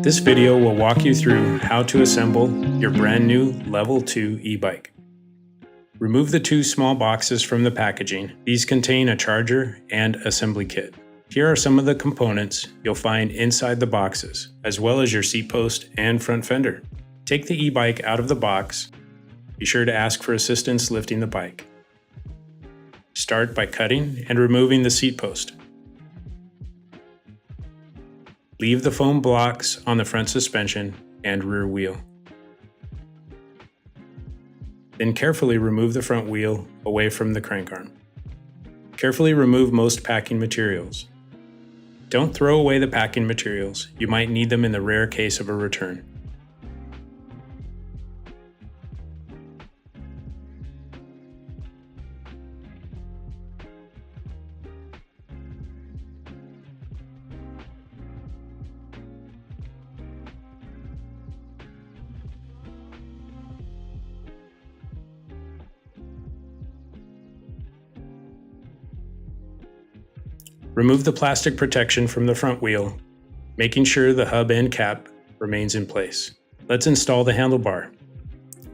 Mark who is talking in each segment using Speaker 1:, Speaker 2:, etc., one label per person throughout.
Speaker 1: This video will walk you through how to assemble your brand new Level 2 e-bike. Remove the two small boxes from the packaging. These contain a charger and assembly kit. Here are some of the components you'll find inside the boxes, as well as your seat post and front fender. Take the e-bike out of the box. Be sure to ask for assistance lifting the bike. Start by cutting and removing the seat post. Leave the foam blocks on the front suspension and rear wheel. Then carefully remove the front wheel away from the crank arm. Carefully remove most packing materials. Don't throw away the packing materials. You might need them in the rare case of a return. Remove the plastic protection from the front wheel, making sure the hub end cap remains in place. Let's install the handlebar.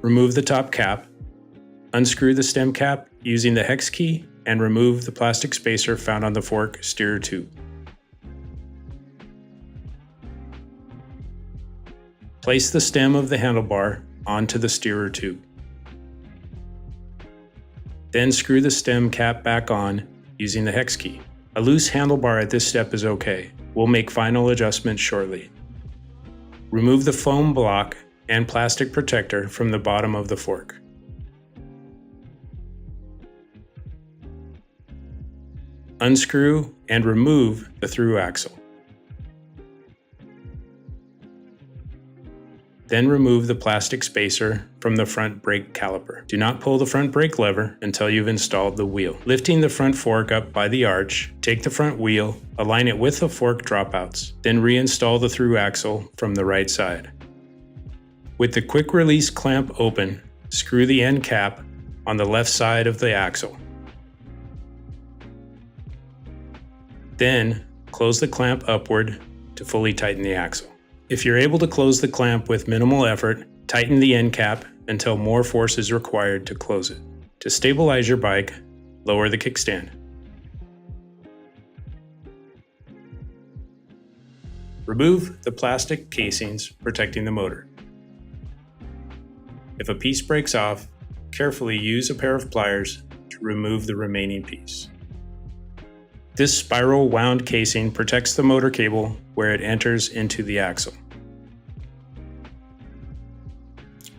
Speaker 1: Remove the top cap, unscrew the stem cap using the hex key, and remove the plastic spacer found on the fork steerer tube. Place the stem of the handlebar onto the steerer tube. Then screw the stem cap back on using the hex key. A loose handlebar at this step is okay. We'll make final adjustments shortly. Remove the foam block and plastic protector from the bottom of the fork. Unscrew and remove the through axle. Then remove the plastic spacer from the front brake caliper. Do not pull the front brake lever until you've installed the wheel. Lifting the front fork up by the arch, take the front wheel, align it with the fork dropouts, then reinstall the through axle from the right side. With the quick release clamp open, screw the end cap on the left side of the axle. Then close the clamp upward to fully tighten the axle. If you're able to close the clamp with minimal effort, tighten the end cap until more force is required to close it. To stabilize your bike, lower the kickstand. Remove the plastic casings protecting the motor. If a piece breaks off, carefully use a pair of pliers to remove the remaining piece. This spiral wound casing protects the motor cable where it enters into the axle.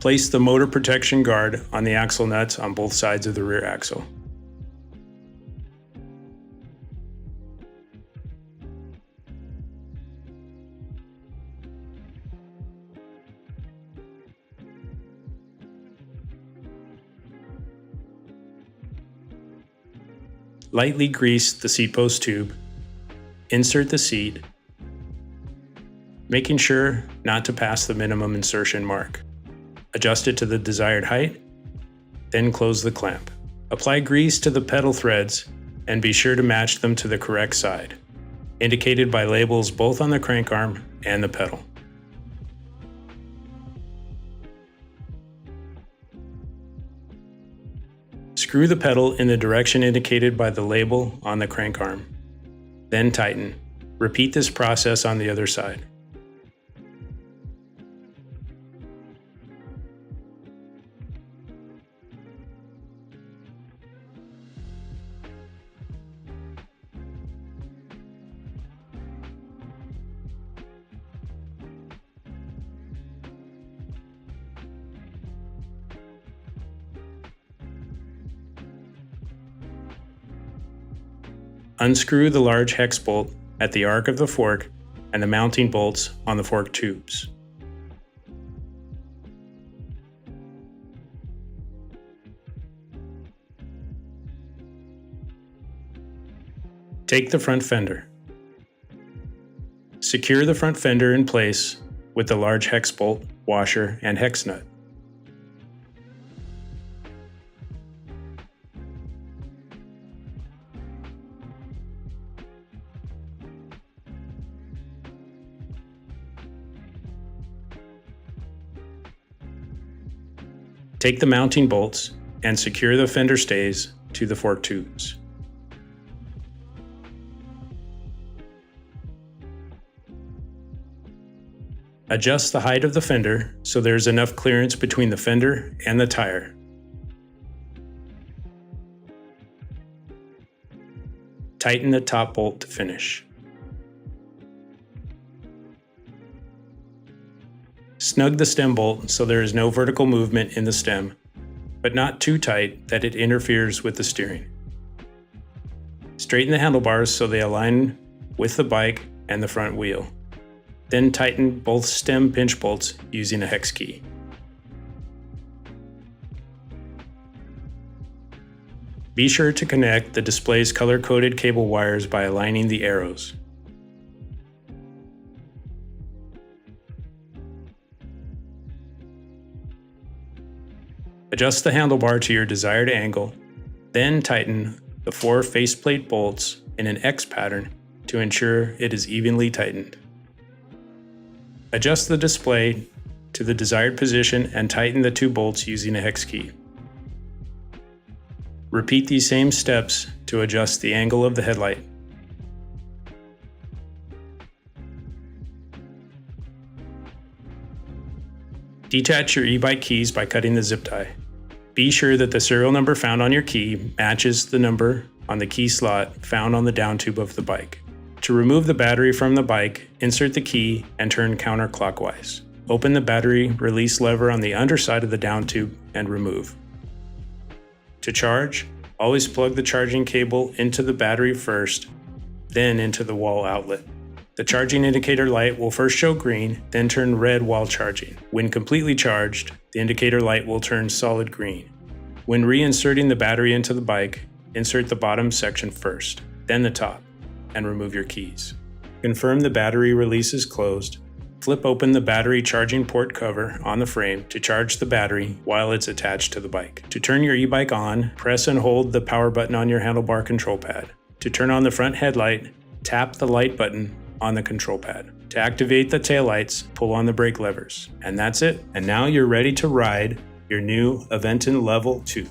Speaker 1: Place the motor protection guard on the axle nuts on both sides of the rear axle. Lightly grease the seat post tube, insert the seat, making sure not to pass the minimum insertion mark. Adjust it to the desired height, then close the clamp. Apply grease to the pedal threads and be sure to match them to the correct side, indicated by labels both on the crank arm and the pedal. Screw the pedal in the direction indicated by the label on the crank arm. Then tighten. Repeat this process on the other side. Unscrew the large hex bolt at the arc of the fork and the mounting bolts on the fork tubes. Take the front fender. Secure the front fender in place with the large hex bolt, washer, and hex nut. Take the mounting bolts and secure the fender stays to the fork tubes. Adjust the height of the fender so there's enough clearance between the fender and the tire. Tighten the top bolt to finish. Snug the stem bolt so there is no vertical movement in the stem, but not too tight that it interferes with the steering. Straighten the handlebars so they align with the bike and the front wheel. Then tighten both stem pinch bolts using a hex key. Be sure to connect the display's color-coded cable wires by aligning the arrows. Adjust the handlebar to your desired angle, then tighten the 4 faceplate bolts in an X pattern to ensure it is evenly tightened. Adjust the display to the desired position and tighten the 2 bolts using a hex key. Repeat these same steps to adjust the angle of the headlight. Detach your e-bike keys by cutting the zip tie. Be sure that the serial number found on your key matches the number on the key slot found on the down tube of the bike. To remove the battery from the bike, insert the key and turn counterclockwise. Open the battery release lever on the underside of the down tube and remove. To charge, always plug the charging cable into the battery first, then into the wall outlet. The charging indicator light will first show green, then turn red while charging. When completely charged, the indicator light will turn solid green. When reinserting the battery into the bike, insert the bottom section first, then the top, and remove your keys. Confirm the battery release is closed. Flip open the battery charging port cover on the frame to charge the battery while it's attached to the bike. To turn your e-bike on, press and hold the power button on your handlebar control pad. To turn on the front headlight, tap the light button on the control pad. To activate the taillights, pull on the brake levers. And that's it. And now you're ready to ride your new Aventon Level 2.